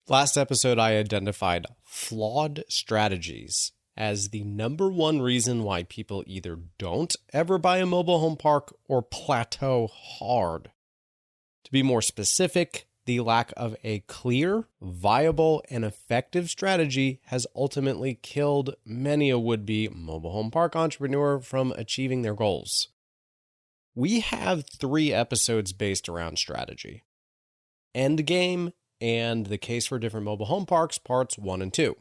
Last episode, I identified flawed strategies as the number one reason why people either don't ever buy a mobile home park or plateau hard. To be more specific, the lack of a clear, viable, and effective strategy has ultimately killed many a would-be mobile home park entrepreneur from achieving their goals. We have 3 episodes based around strategy: Endgame and The Case for Different Mobile Home Parks, parts 1 and 2.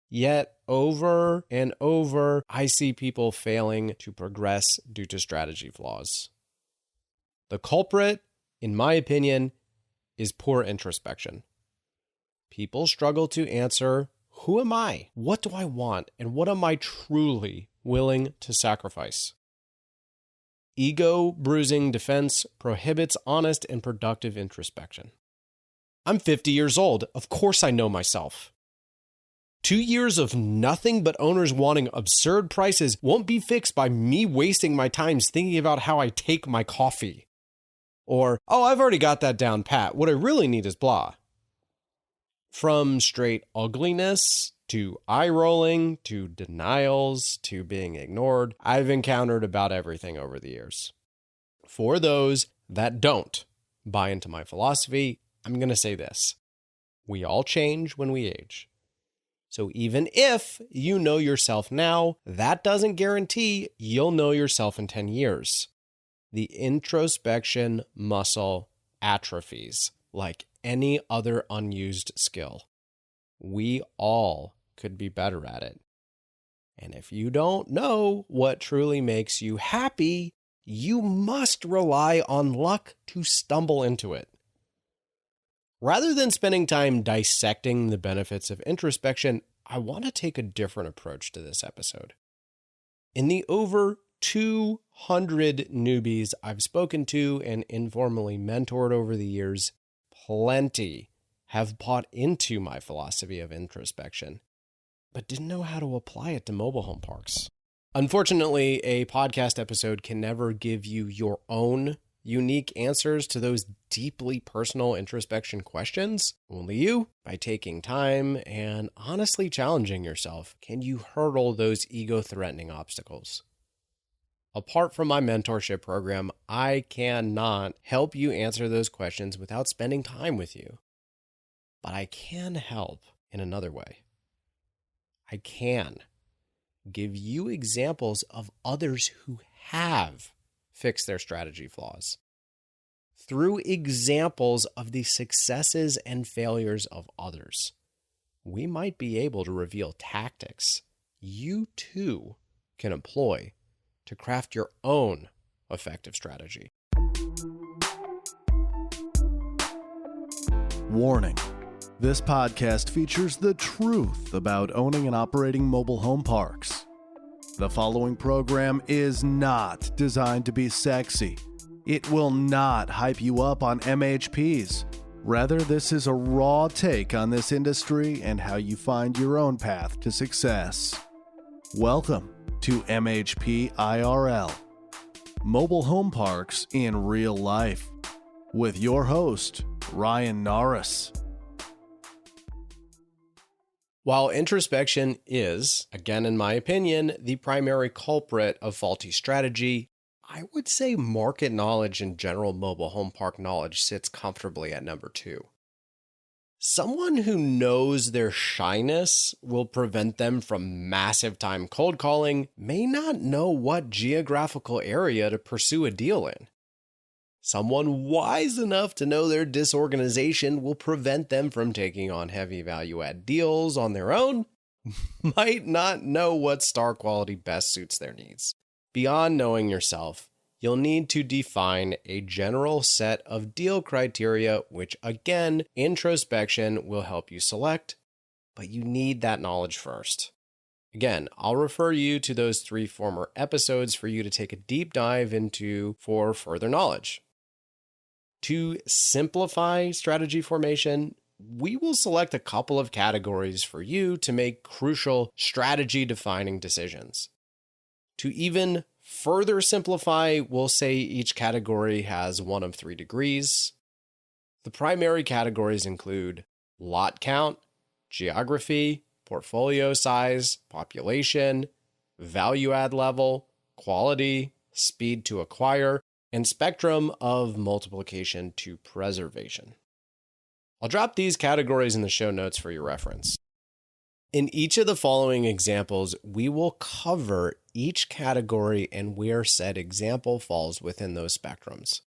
Yet, over and over, I see people failing to progress due to strategy flaws. The culprit, in my opinion, is poor introspection. People struggle to answer, who am I? What do I want? And what am I truly willing to sacrifice? Ego-bruising defense prohibits honest and productive introspection. I'm 50 years old. Of course I know myself. 2 years of nothing but owners wanting absurd prices won't be fixed by me wasting my time thinking about how I take my coffee. Or, oh, I've already got that down pat. What I really need is blah. From straight ugliness to eye-rolling to denials to being ignored, I've encountered about everything over the years. For those that don't buy into my philosophy, I'm going to say this: we all change when we age. So even if you know yourself now, that doesn't guarantee you'll know yourself in 10 years. The introspection muscle atrophies like any other unused skill. We all could be better at it. And if you don't know what truly makes you happy, you must rely on luck to stumble into it. Rather than spending time dissecting the benefits of introspection, I want to take a different approach to this episode. In the over 200 newbies I've spoken to and informally mentored over the years, plenty have bought into my philosophy of introspection, but didn't know how to apply it to mobile home parks. Unfortunately, a podcast episode can never give you your own unique answers to those deeply personal introspection questions. Only you, by taking time and honestly challenging yourself, can you hurdle those ego-threatening obstacles. Apart from my mentorship program, I cannot help you answer those questions without spending time with you. But I can help in another way. I can give you examples of others who have fixed their strategy flaws. Through examples of the successes and failures of others, we might be able to reveal tactics you too can employ to craft your own effective strategy. Warning: this podcast features the truth about owning and operating mobile home parks. The following program is not designed to be sexy. It will not hype you up on MHPs. Rather, this is a raw take on this industry and how you find your own path to success. Welcome to MHP IRL, Mobile Home Parks in Real Life, with your host, Ryan Norris. While introspection is, again in my opinion, the primary culprit of faulty strategy, I would say market knowledge and general mobile home park knowledge sits comfortably at number 2. Someone who knows their shyness will prevent them from massive time cold calling may not know what geographical area to pursue a deal in. Someone wise enough to know their disorganization will prevent them from taking on heavy value-add deals on their own, might not know what star quality best suits their needs. Beyond knowing yourself, you'll need to define a general set of deal criteria, which again, introspection will help you select, but you need that knowledge first. Again, I'll refer you to those 3 former episodes for you to take a deep dive into for further knowledge. To simplify strategy formation, we will select a couple of categories for you to make crucial strategy defining decisions. To even further simplify, we'll say each category has one of 3 degrees. The primary categories include lot count, geography, portfolio size, population, value add level, quality, speed to acquire, and spectrum of multiplication to preservation. I'll drop these categories in the show notes for your reference. In each of the following examples, we will cover each category and where said example falls within those spectrums.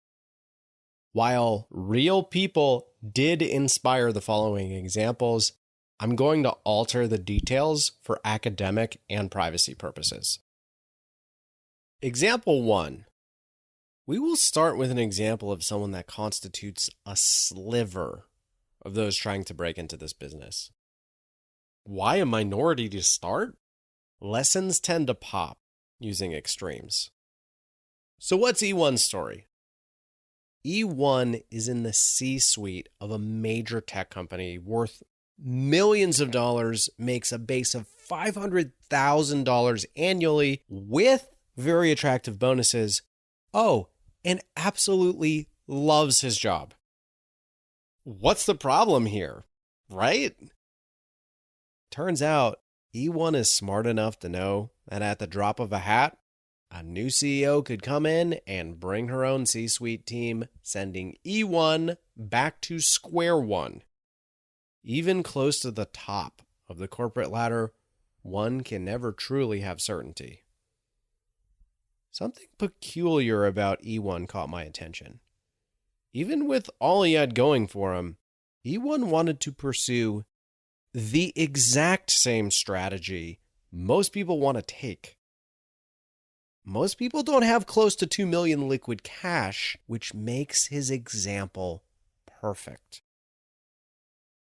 While real people did inspire the following examples, I'm going to alter the details for academic and privacy purposes. Example 1. We will start with an example of someone that constitutes a sliver of those trying to break into this business. Why a minority to start? Lessons tend to pop using extremes. So what's E1's story? E1 is in the C-suite of a major tech company worth millions of dollars, makes a base of $500,000 annually with very attractive bonuses. Oh, and absolutely loves his job. What's the problem here, right? Turns out, E1 is smart enough to know that at the drop of a hat, a new CEO could come in and bring her own C-suite team, sending E1 back to square one. Even close to the top of the corporate ladder, one can never truly have certainty. Something peculiar about E1 caught my attention. Even with all he had going for him, E1 wanted to pursue the exact same strategy most people want to take. Most people don't have close to 2 million liquid cash, which makes his example perfect.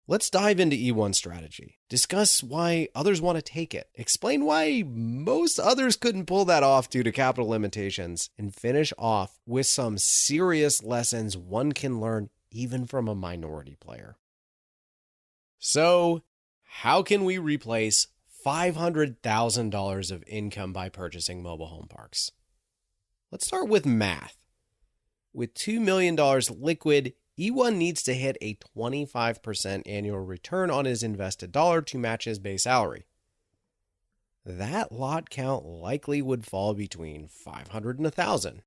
Let's dive into E1's strategy, discuss why others want to take it, explain why most others couldn't pull that off due to capital limitations, and finish off with some serious lessons one can learn even from a minority player. So, how can we replace $500,000 of income by purchasing mobile home parks? Let's start with math. With $2 million liquid, E1 needs to hit a 25% annual return on his invested dollar to match his base salary. That lot count likely would fall between 500 and 1,000.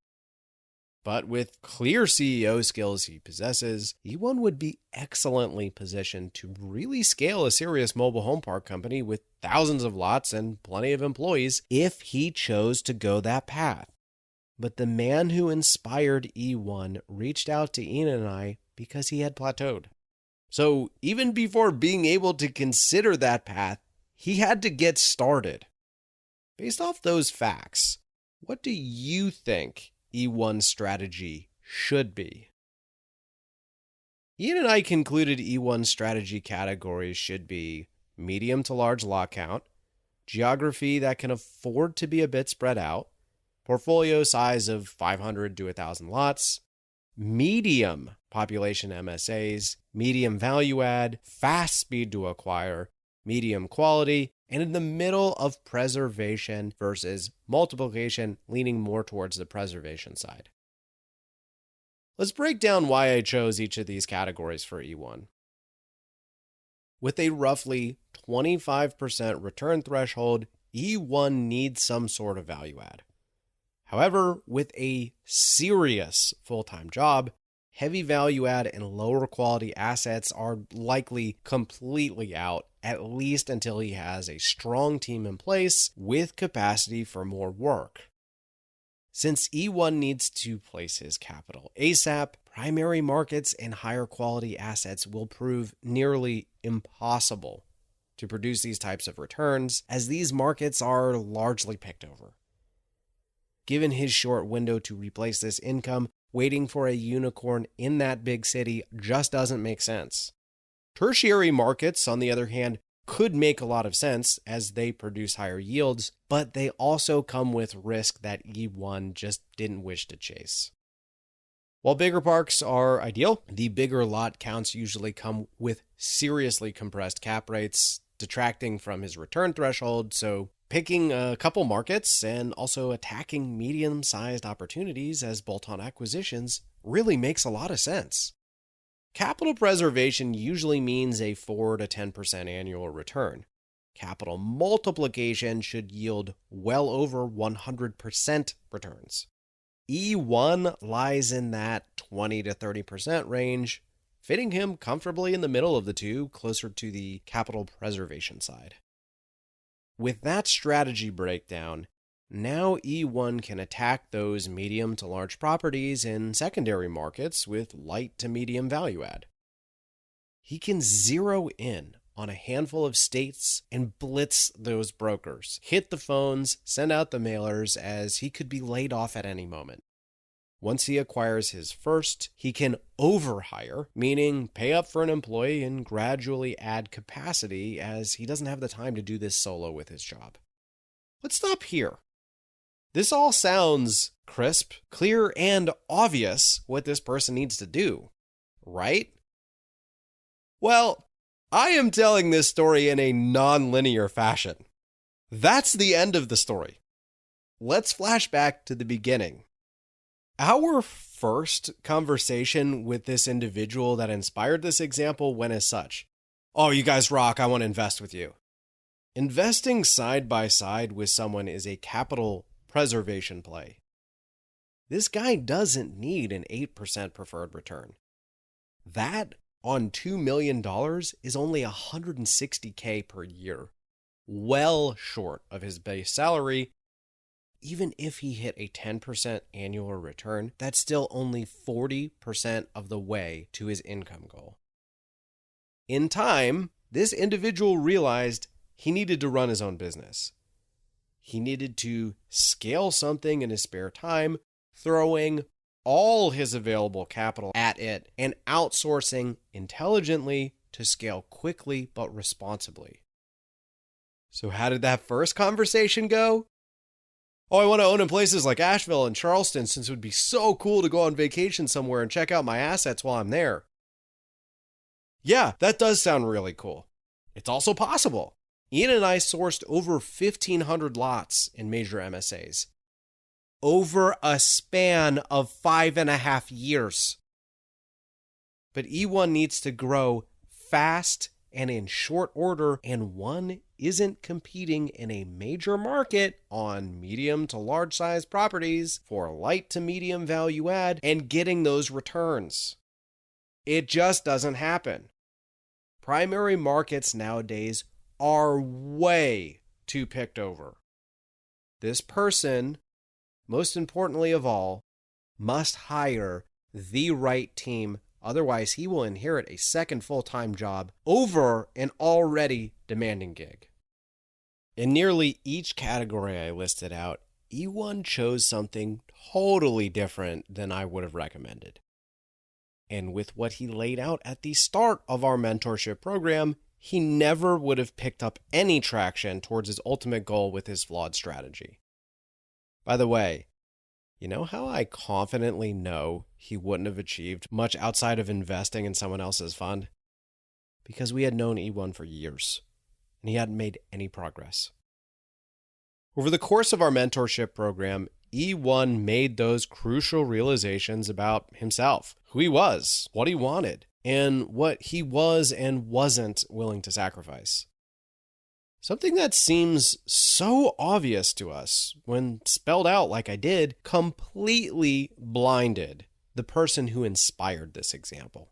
But with clear CEO skills he possesses, E1 would be excellently positioned to really scale a serious mobile home park company with thousands of lots and plenty of employees if he chose to go that path. But the man who inspired E1 reached out to Ian and I because he had plateaued. So even before being able to consider that path, he had to get started. Based off those facts, what do you think E1's strategy should be? Ian and I concluded E1's strategy categories should be medium to large lot count, geography that can afford to be a bit spread out, portfolio size of 500 to 1,000 lots, medium population MSAs, medium value add, fast speed to acquire, medium quality, and in the middle of preservation versus multiplication, leaning more towards the preservation side. Let's break down why I chose each of these categories for E1. With a roughly 25% return threshold, E1 needs some sort of value add. However, with a serious full-time job, heavy value add and lower quality assets are likely completely out, at least until he has a strong team in place with capacity for more work. Since E1 needs to place his capital ASAP, primary markets and higher quality assets will prove nearly impossible to produce these types of returns, as these markets are largely picked over. Given his short window to replace this income, waiting for a unicorn in that big city just doesn't make sense. Tertiary markets, on the other hand, could make a lot of sense as they produce higher yields, but they also come with risk that E1 just didn't wish to chase. While bigger parks are ideal, the bigger lot counts usually come with seriously compressed cap rates, detracting from his return threshold, so picking a couple markets and also attacking medium-sized opportunities as bolt-on acquisitions really makes a lot of sense. Capital preservation usually means a 4 to 10% annual return. Capital multiplication should yield well over 100% returns. E1 lies in that 20 to 30% range, fitting him comfortably in the middle of the two, closer to the capital preservation side. With that strategy breakdown, now E1 can attack those medium to large properties in secondary markets with light to medium value add. He can zero in on a handful of states and blitz those brokers, hit the phones, send out the mailers, as he could be laid off at any moment. Once he acquires his first, he can overhire, meaning pay up for an employee and gradually add capacity, as he doesn't have the time to do this solo with his job. Let's stop here. This all sounds crisp, clear, and obvious what this person needs to do, right? Well, I am telling this story in a non-linear fashion. That's the end of the story. Let's flash back to the beginning. Our first conversation with this individual that inspired this example went as such. Oh, you guys rock, I want to invest with you. Investing side by side with someone is a capital preservation play. This guy doesn't need an 8% preferred return. That on $2 million is only $160K per year, well short of his base salary. Even if he hit a 10% annual return, that's still only 40% of the way to his income goal. In time, this individual realized he needed to run his own business. He needed to scale something in his spare time, throwing all his available capital at it and outsourcing intelligently to scale quickly but responsibly. So how did that first conversation go? Oh, I want to own in places like Asheville and Charleston since it would be so cool to go on vacation somewhere and check out my assets while I'm there. Yeah, that does sound really cool. It's also possible. Ian and I sourced over 1,500 lots in major MSAs over a span of 5.5 years. But E1 needs to grow fast and in short order, and one isn't competing in a major market on medium to large size properties for light to medium value add and getting those returns. It just doesn't happen. Primary markets nowadays are way too picked over. This person, most importantly of all, must hire the right team. Otherwise, he will inherit a second full-time job over an already demanding gig. In nearly each category I listed out, E1 chose something totally different than I would have recommended. And with what he laid out at the start of our mentorship program, he never would have picked up any traction towards his ultimate goal with his flawed strategy. By the way, you know how I confidently know he wouldn't have achieved much outside of investing in someone else's fund? Because we had known E1 for years, and he hadn't made any progress. Over the course of our mentorship program, E1 made those crucial realizations about himself, who he was, what he wanted, and what he was and wasn't willing to sacrifice. Something that seems so obvious to us when spelled out like I did completely blinded the person who inspired this example.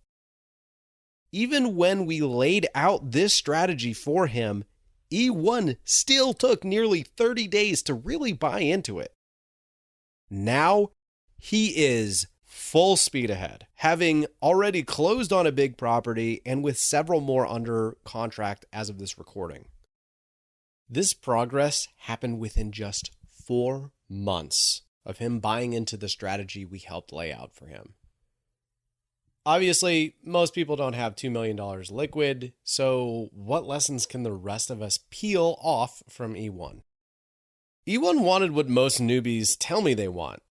Even when we laid out this strategy for him, E1 still took nearly 30 days to really buy into it. Now, he is full speed ahead, having already closed on a big property and with several more under contract as of this recording. This progress happened within just 4 months of him buying into the strategy we helped lay out for him. Obviously, most people don't have $2 million liquid, so what lessons can the rest of us peel off from E1? E1 wanted what most newbies tell me they want.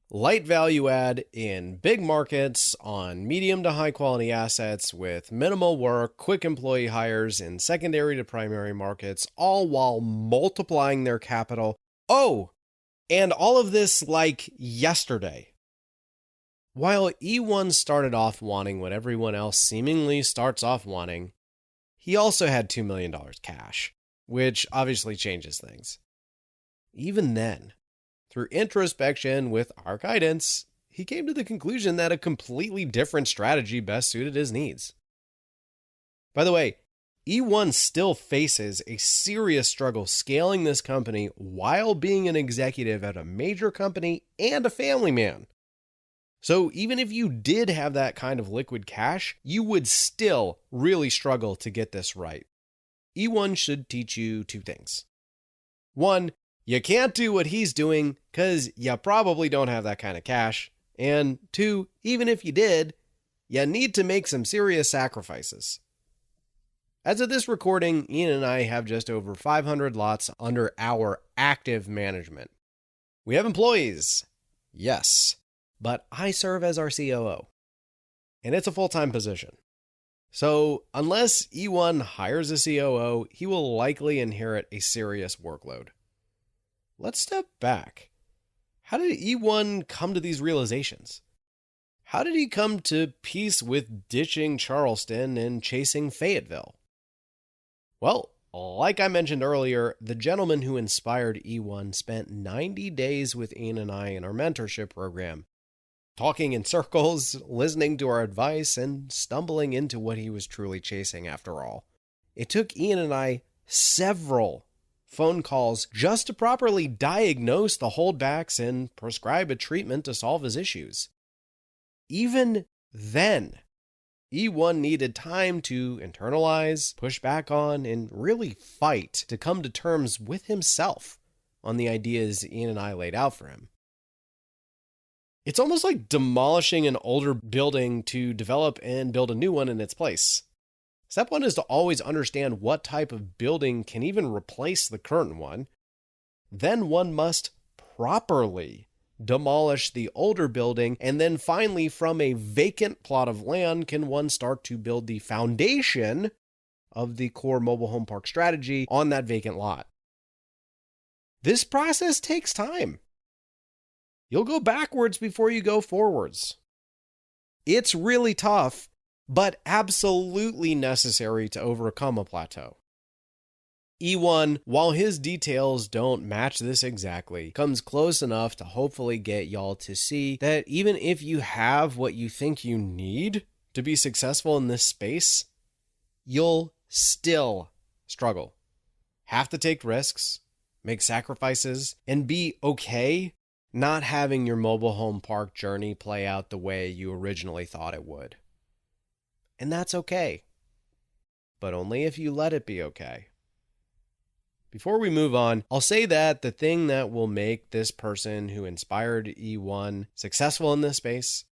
Light value add in big markets on medium to high quality assets with minimal work, quick employee hires in secondary to primary markets, all while multiplying their capital. Oh, and all of this like yesterday. While E1 started off wanting what everyone else seemingly starts off wanting, he also had $2 million cash, which obviously changes things. Even then, through introspection with our guidance, he came to the conclusion that a completely different strategy best suited his needs. By the way, E1 still faces a serious struggle scaling this company while being an executive at a major company and a family man. So even if you did have that kind of liquid cash, you would still really struggle to get this right. E1 should teach you two things. One, you can't do what he's doing because you probably don't have that kind of cash. And two, even if you did, you need to make some serious sacrifices. As of this recording, Ian and I have just over 500 lots under our active management. We have employees, yes, but I serve as our COO, and it's a full-time position. So unless E1 hires a COO, he will likely inherit a serious workload. Let's step back. How did E1 come to these realizations? How did he come to peace with ditching Charleston and chasing Fayetteville? Well, like I mentioned earlier, the gentleman who inspired E1 spent 90 days with Ian and I in our mentorship program, talking in circles, listening to our advice, and stumbling into what he was truly chasing after all. It took Ian and I several phone calls just to properly diagnose the holdbacks and prescribe a treatment to solve his issues. Even then, E1 needed time to internalize, push back on, and really fight to come to terms with himself on the ideas Ian and I laid out for him. It's almost like demolishing an older building to develop and build a new one in its place. Step one is to always understand what type of building can even replace the current one. Then one must properly demolish the older building, and then finally from a vacant plot of land can one start to build the foundation of the core mobile home park strategy on that vacant lot. This process takes time. You'll go backwards before you go forwards. It's really tough, but absolutely necessary to overcome a plateau. E1, while his details don't match this exactly, comes close enough to hopefully get y'all to see that even if you have what you think you need to be successful in this space, you'll still struggle. Have to take risks, make sacrifices, and be okay not having your mobile home park journey play out the way you originally thought it would. And that's okay, but only if you let it be okay. Before we move on, I'll say that the thing that will make this person who inspired E1 successful in this space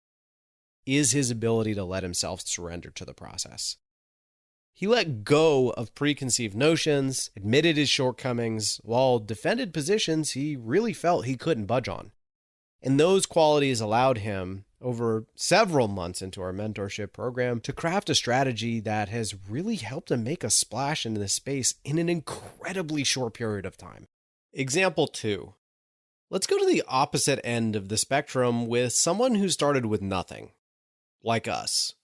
is his ability to let himself surrender to the process. He let go of preconceived notions, admitted his shortcomings, while defended positions he really felt he couldn't budge on. And those qualities allowed him, over several months into our mentorship program, to craft a strategy that has really helped him make a splash into this space in an incredibly short period of time. Example 2. Let's go to the opposite end of the spectrum with someone who started with nothing, like us.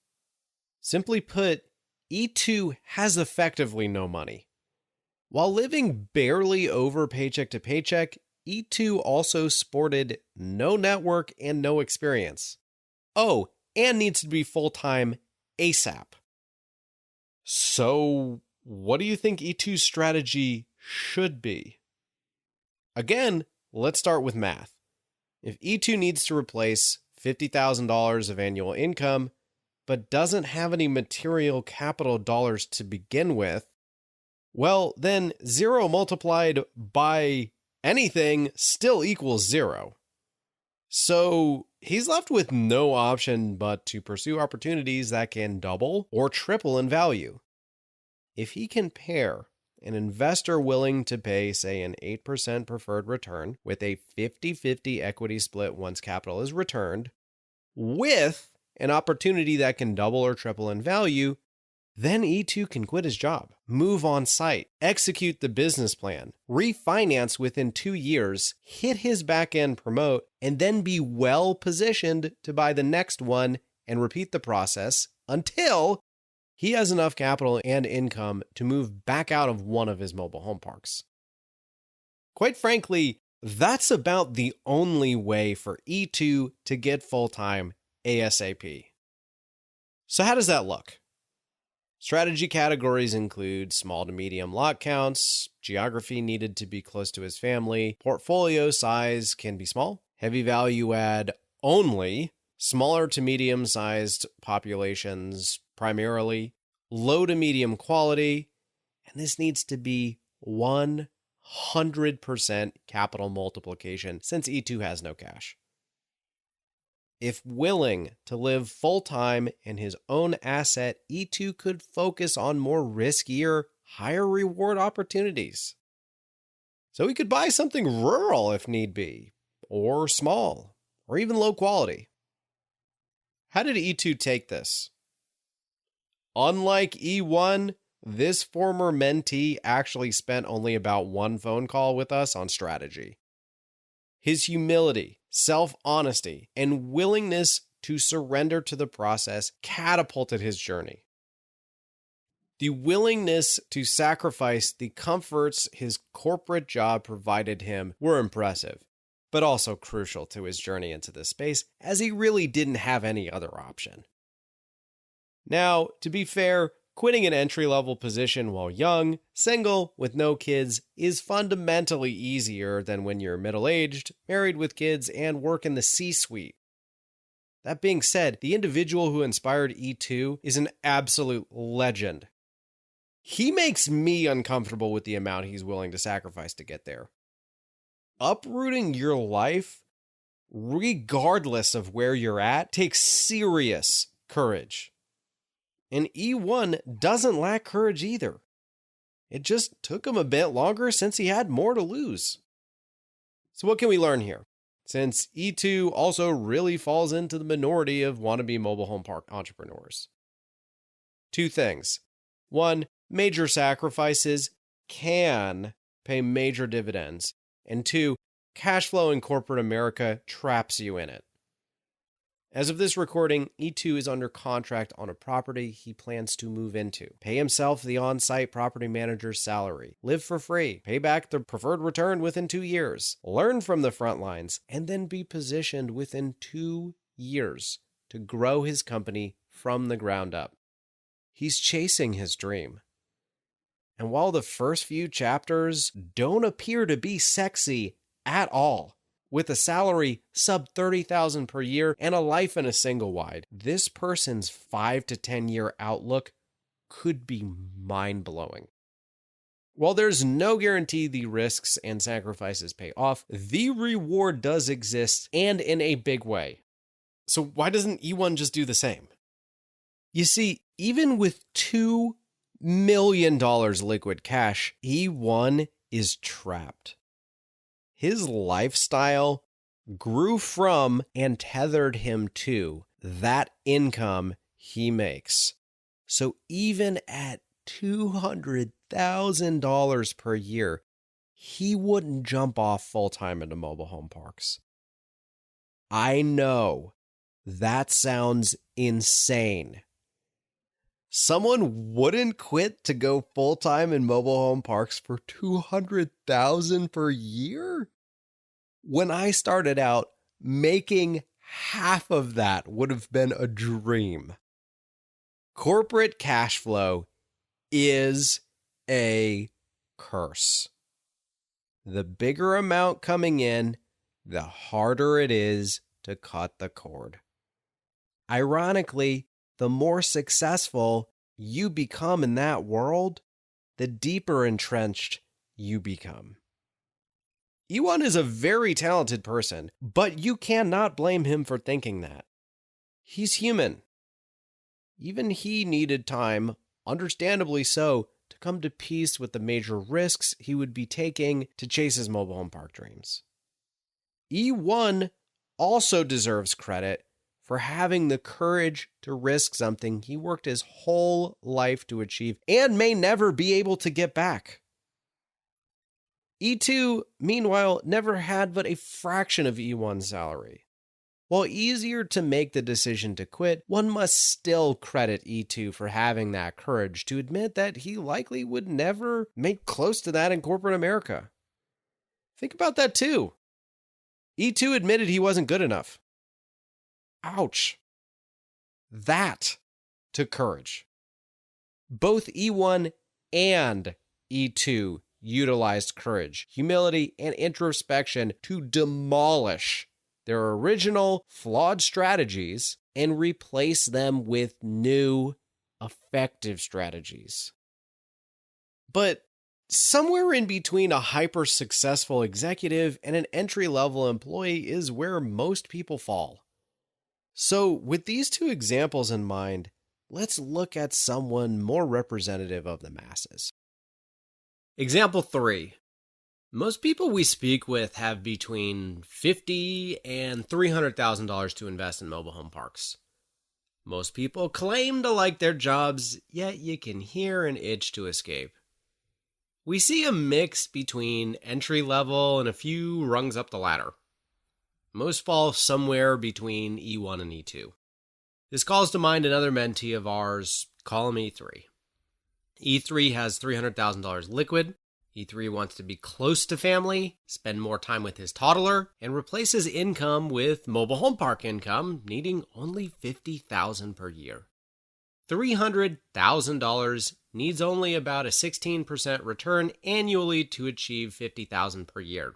Simply put, E2 has effectively no money. While living barely over paycheck to paycheck, E2 also sported no network and no experience. Oh, and needs to be full-time ASAP. So, what do you think E2's strategy should be? Again, let's start with math. If E2 needs to replace $50,000 of annual income, but doesn't have any material capital dollars to begin with, well, then 0 multiplied by anything still equals 0. So he's left with no option but to pursue opportunities that can double or triple in value. If he can pair an investor willing to pay, say, an 8% preferred return with a 50-50 equity split once capital is returned, with an opportunity that can double or triple in value, Then E2 can quit his job, move on site, execute the business plan, refinance within 2 years, hit his back-end promote, and then be well positioned to buy the next one and repeat the process until he has enough capital and income to move back out of one of his mobile home parks. Quite frankly, that's about the only way for E2 to get full-time ASAP. So how does that look? Strategy categories include small to medium lot counts, geography needed to be close to his family, portfolio size can be small, heavy value add only, smaller to medium sized populations primarily, low to medium quality, and this needs to be 100% capital multiplication since E2 has no cash. If willing to live full-time in his own asset, E2 could focus on more riskier, higher reward opportunities. So he could buy something rural if need be, or small, or even low quality. How did E2 take this? Unlike E1, this former mentee actually spent only about one phone call with us on strategy. His humility, self-honesty, and willingness to surrender to the process catapulted his journey. The willingness to sacrifice the comforts his corporate job provided him were impressive, but also crucial to his journey into this space, as he really didn't have any other option. Now, to be fair, quitting an entry-level position while young, single, with no kids is fundamentally easier than when you're middle-aged, married with kids, and work in the C-suite. That being said, the individual who inspired E2 is an absolute legend. He makes me uncomfortable with the amount he's willing to sacrifice to get there. Uprooting your life, regardless of where you're at, takes serious courage. And E1 doesn't lack courage either. It just took him a bit longer since he had more to lose. So what can we learn here? Since E2 also really falls into the minority of wannabe mobile home park entrepreneurs. 2 things. 1, major sacrifices can pay major dividends. And 2, cash flow in corporate America traps you in it. As of this recording, E2 is under contract on a property he plans to move into, pay himself the on-site property manager's salary, live for free, pay back the preferred return within 2 years, learn from the front lines, and then be positioned within 2 years to grow his company from the ground up. He's chasing his dream. And while the first few chapters don't appear to be sexy at all, with a salary sub $30,000 per year and a life in a single wide, this person's 5 to 10 year outlook could be mind-blowing. While there's no guarantee the risks and sacrifices pay off, the reward does exist, and in a big way. So why doesn't E1 just do the same? You see, even with $2 million liquid cash, E1 is trapped. His lifestyle grew from and tethered him to that income he makes. So even at $200,000 per year, he wouldn't jump off full-time into mobile home parks. I know that sounds insane. Someone wouldn't quit to go full-time in mobile home parks for $200,000 per year? When I started out, making half of that would have been a dream. Corporate cash flow is a curse. The bigger amount coming in, the harder it is to cut the cord. Ironically, the more successful you become in that world, the deeper entrenched you become. E1 is a very talented person, but you cannot blame him for thinking that. He's human. Even he needed time, understandably so, to come to peace with the major risks he would be taking to chase his mobile home park dreams. E1 also deserves credit for having the courage to risk something he worked his whole life to achieve and may never be able to get back. E2, meanwhile, never had but a fraction of E1's salary. While easier to make the decision to quit, one must still credit E2 for having that courage to admit that he likely would never make close to that in corporate America. Think about that too. E2 admitted he wasn't good enough. Ouch. That took courage. Both E1 and E2 utilized courage, humility, and introspection to demolish their original flawed strategies and replace them with new, effective strategies. But somewhere in between a hyper-successful executive and an entry-level employee is where most people fall. So, with these two examples in mind, let's look at someone more representative of the masses. Example 3. Most people we speak with have between $50,000 and $300,000 to invest in mobile home parks. Most people claim to like their jobs, yet you can hear an itch to escape. We see a mix between entry level and a few rungs up the ladder. Most fall somewhere between E1 and E2. This calls to mind another mentee of ours, call him E3. E3 has $300,000 liquid. E3 wants to be close to family, spend more time with his toddler, and replace his income with mobile home park income, needing only $50,000 per year. $300,000 needs only about a 16% return annually to achieve $50,000 per year.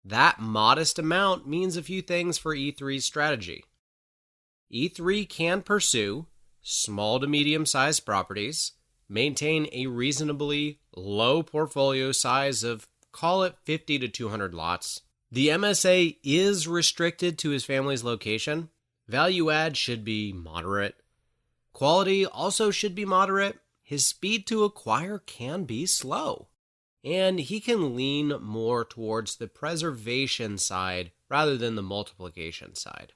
That modest amount means a few things for E3's strategy. E3 can pursue small to medium-sized properties, maintain a reasonably low portfolio size of, call it 50 to 200 lots. The MSA is restricted to his family's location. Value add should be moderate. Quality also should be moderate. His speed to acquire can be slow. And he can lean more towards the preservation side rather than the multiplication side.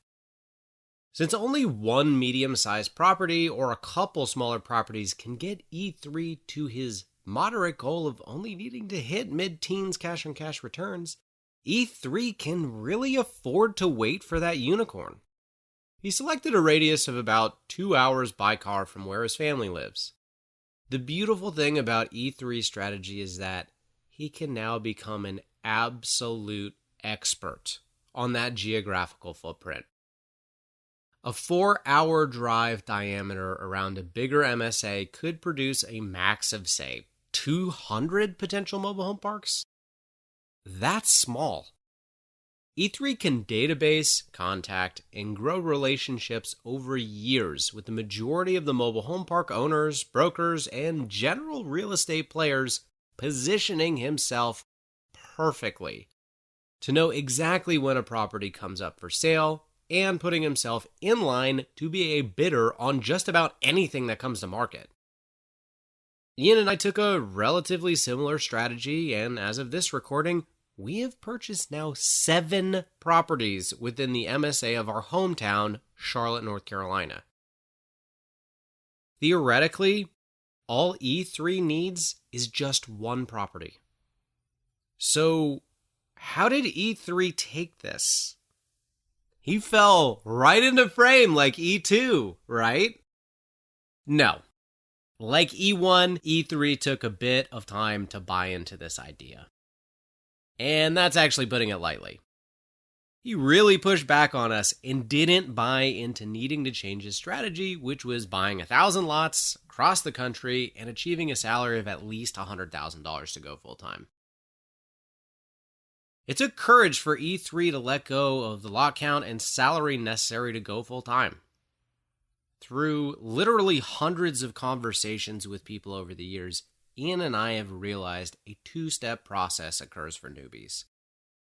Since only one medium-sized property or a couple smaller properties can get E3 to his moderate goal of only needing to hit mid-teens cash-on-cash returns, E3 can really afford to wait for that unicorn. He selected a radius of about 2 hours by car from where his family lives. The beautiful thing about E3's strategy is that he can now become an absolute expert on that geographical footprint. A 4-hour drive diameter around a bigger MSA could produce a max of, say, 200 potential mobile home parks? That's small. E3 can database, contact, and grow relationships over years with the majority of the mobile home park owners, brokers, and general real estate players, positioning himself perfectly to know exactly when a property comes up for sale and putting himself in line to be a bidder on just about anything that comes to market. Ian and I took a relatively similar strategy, and as of this recording, we have purchased now 7 properties within the MSA of our hometown, Charlotte, North Carolina. Theoretically, all E3 needs is just one property. So, how did E3 take this? He fell right into frame like E2, right? No. Like E1, E3 took a bit of time to buy into this idea. And that's actually putting it lightly. He really pushed back on us and didn't buy into needing to change his strategy, which was buying 1,000 lots across the country and achieving a salary of at least $100,000 to go full-time. It took courage for E3 to let go of the lot count and salary necessary to go full-time. Through literally hundreds of conversations with people over the years, Ian and I have realized a 2-step process occurs for newbies.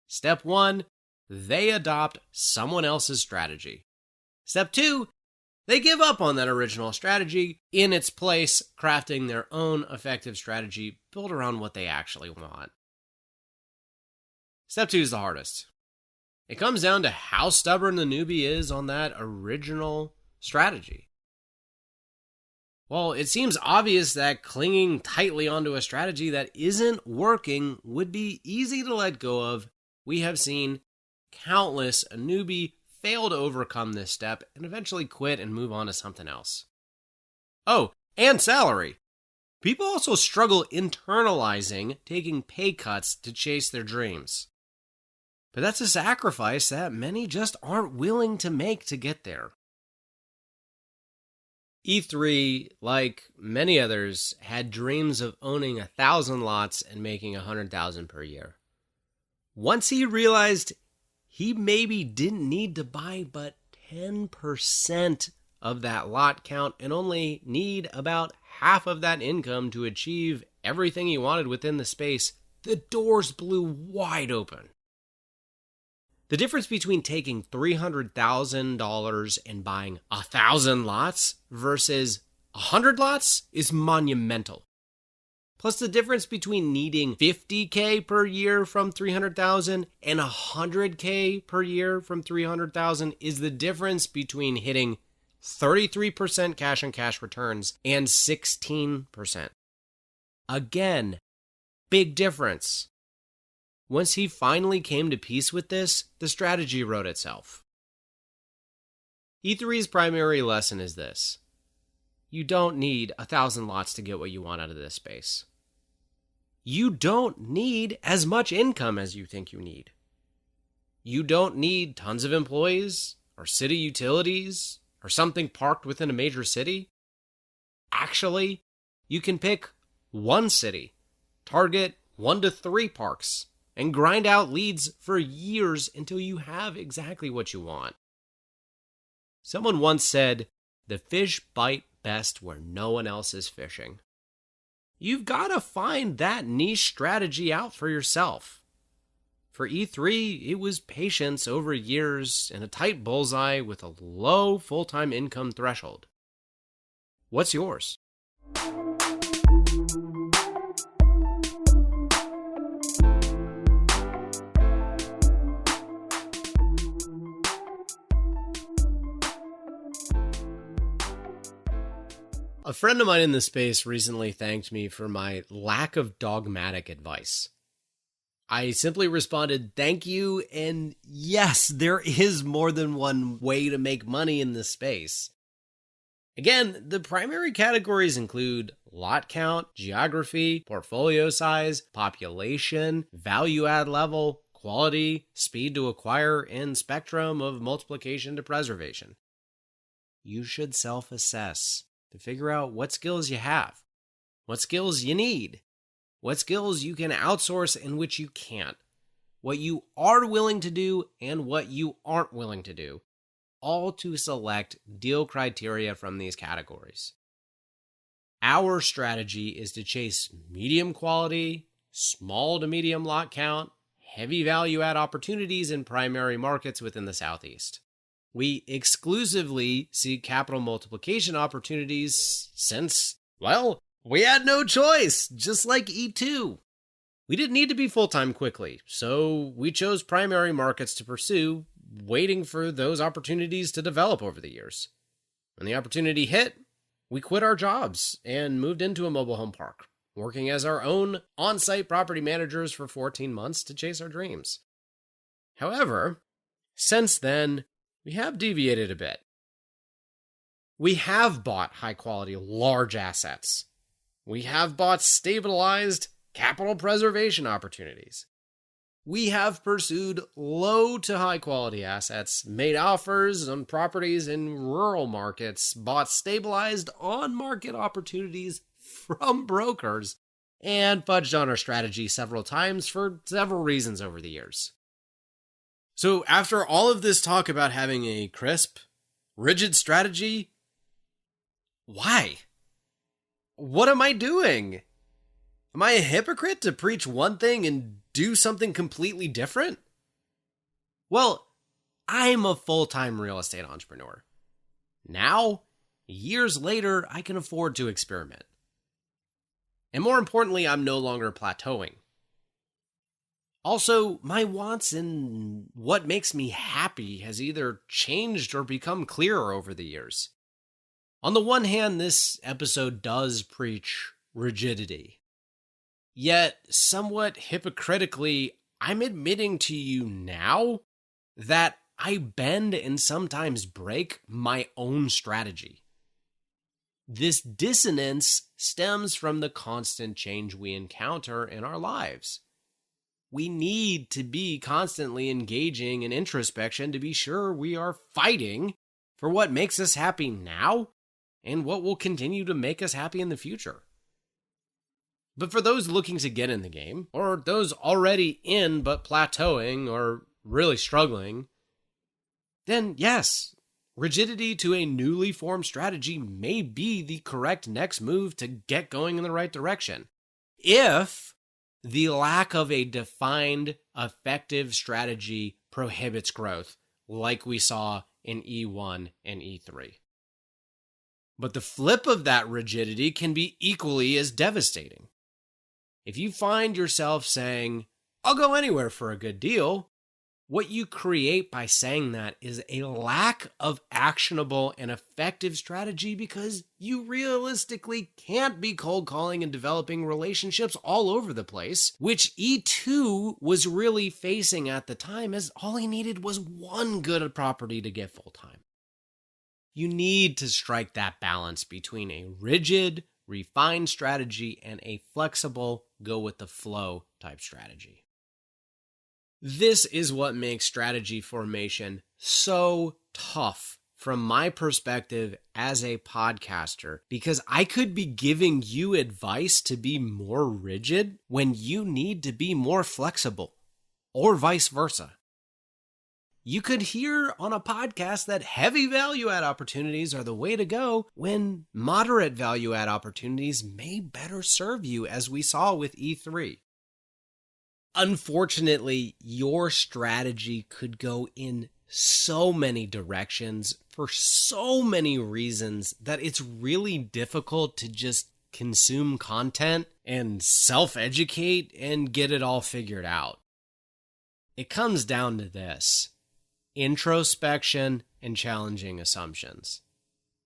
Step 1, they adopt someone else's strategy. Step 2, they give up on that original strategy, in its place, crafting their own effective strategy built around what they actually want. Step 2 is the hardest. It comes down to how stubborn the newbie is on that original strategy. Well, it seems obvious that clinging tightly onto a strategy that isn't working would be easy to let go of. We have seen countless a newbie fail to overcome this step and eventually quit and move on to something else. Oh, and salary. People also struggle internalizing taking pay cuts to chase their dreams. But that's a sacrifice that many just aren't willing to make to get there. E3, like many others, had dreams of owning 1,000 lots and making 100,000 per year. Once he realized he maybe didn't need to buy but 10% of that lot count and only need about half of that income to achieve everything he wanted within the space, the doors blew wide open. The difference between taking $300,000 and buying 1,000 lots versus 100 lots is monumental. Plus, the difference between needing $50K per year from $300,000 and $100K per year from $300,000 is the difference between hitting 33% cash on cash returns and 16%. Again, big difference. Once he finally came to peace with this, the strategy wrote itself. E3's primary lesson is this: you don't need 1,000 lots to get what you want out of this space. You don't need as much income as you think you need. You don't need tons of employees or city utilities or something parked within a major city. Actually, you can pick one city, target 1 to 3 parks, and grind out leads for years until you have exactly what you want. Someone once said, "The fish bite best where no one else is fishing." You've got to find that niche strategy out for yourself. For E3, it was patience over years and a tight bullseye with a low full-time income threshold. What's yours? A friend of mine in the space recently thanked me for my lack of dogmatic advice. I simply responded, "Thank you," and yes, there is more than one way to make money in this space. Again, the primary categories include lot count, geography, portfolio size, population, value add level, quality, speed to acquire, and spectrum of multiplication to preservation. You should self-assess to figure out what skills you have, what skills you need, what skills you can outsource and which you can't, what you are willing to do and what you aren't willing to do, all to select deal criteria from these categories. Our strategy is to chase medium quality, small to medium lot count, heavy value add opportunities in primary markets within the Southeast. We exclusively seek capital multiplication opportunities since, well, we had no choice, just like E2. We didn't need to be full-time quickly, so we chose primary markets to pursue, waiting for those opportunities to develop over the years. When the opportunity hit, we quit our jobs and moved into a mobile home park, working as our own on-site property managers for 14 months to chase our dreams. However, since then, we have deviated a bit. We have bought high-quality, large assets. We have bought stabilized capital preservation opportunities. We have pursued low to high-quality assets, made offers on properties in rural markets, bought stabilized on-market opportunities from brokers, and fudged on our strategy several times for several reasons over the years. So after all of this talk about having a crisp, rigid strategy, why? What am I doing? Am I a hypocrite to preach one thing and do something completely different? Well, I'm a full-time real estate entrepreneur. Now, years later, I can afford to experiment. And more importantly, I'm no longer plateauing. Also, my wants and what makes me happy has either changed or become clearer over the years. On the one hand, this episode does preach rigidity. Yet, somewhat hypocritically, I'm admitting to you now that I bend and sometimes break my own strategy. This dissonance stems from the constant change we encounter in our lives. We need to be constantly engaging in introspection to be sure we are fighting for what makes us happy now and what will continue to make us happy in the future. But for those looking to get in the game, or those already in but plateauing or really struggling, then yes, rigidity to a newly formed strategy may be the correct next move to get going in the right direction. If the lack of a defined, effective strategy prohibits growth, like we saw in E1 and E3. But the flip of that rigidity can be equally as devastating. If you find yourself saying, I'll go anywhere for a good deal, what you create by saying that is a lack of actionable and effective strategy because you realistically can't be cold calling and developing relationships all over the place, which E2 was really facing at the time, as all he needed was one good property to get full time. You need to strike that balance between a rigid, refined strategy and a flexible, go with the flow type strategy. This is what makes strategy formation so tough from my perspective as a podcaster, because I could be giving you advice to be more rigid when you need to be more flexible, or vice versa. You could hear on a podcast that heavy value add opportunities are the way to go when moderate value add opportunities may better serve you, as we saw with E3. Unfortunately, your strategy could go in so many directions for so many reasons that it's really difficult to just consume content and self-educate and get it all figured out. It comes down to this: introspection and challenging assumptions.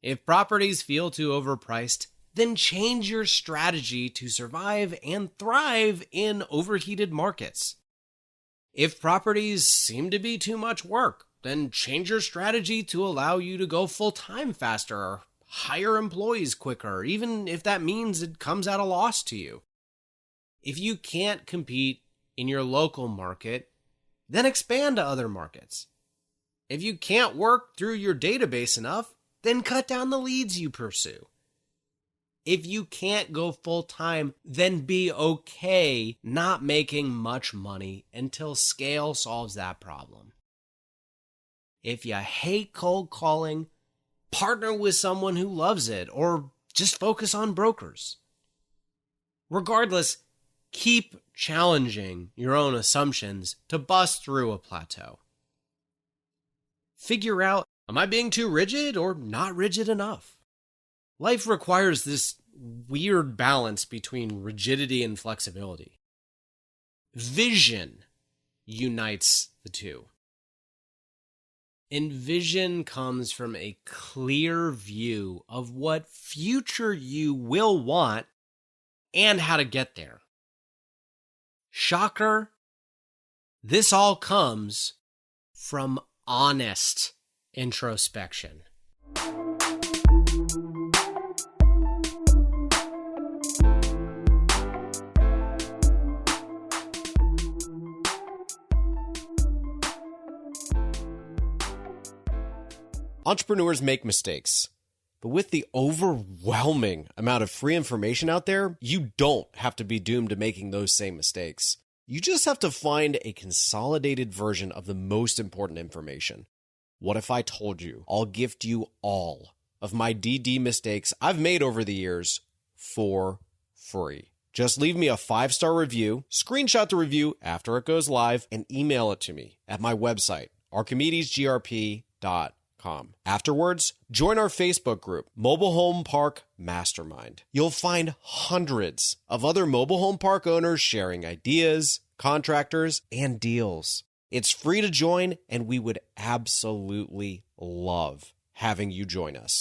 If properties feel too overpriced, then change your strategy to survive and thrive in overheated markets. If properties seem to be too much work, then change your strategy to allow you to go full-time faster or hire employees quicker, even if that means it comes at a loss to you. If you can't compete in your local market, then expand to other markets. If you can't work through your database enough, then cut down the leads you pursue. If you can't go full-time, then be okay not making much money until scale solves that problem. If you hate cold calling, partner with someone who loves it, or just focus on brokers. Regardless, keep challenging your own assumptions to bust through a plateau. Figure out, am I being too rigid or not rigid enough? Life requires this weird balance between rigidity and flexibility. Vision unites the two. And vision comes from a clear view of what future you will want and how to get there. Shocker, this all comes from honest introspection. Entrepreneurs make mistakes, but with the overwhelming amount of free information out there, you don't have to be doomed to making those same mistakes. You just have to find a consolidated version of the most important information. What if I told you I'll gift you all of my DD mistakes I've made over the years for free? Just leave me a 5-star review, screenshot the review after it goes live, and email it to me at my website, archimedesgrp.com. Afterwards, join our Facebook group, Mobile Home Park Mastermind. You'll find hundreds of other mobile home park owners sharing ideas, contractors, and deals. It's free to join, and we would absolutely love having you join us.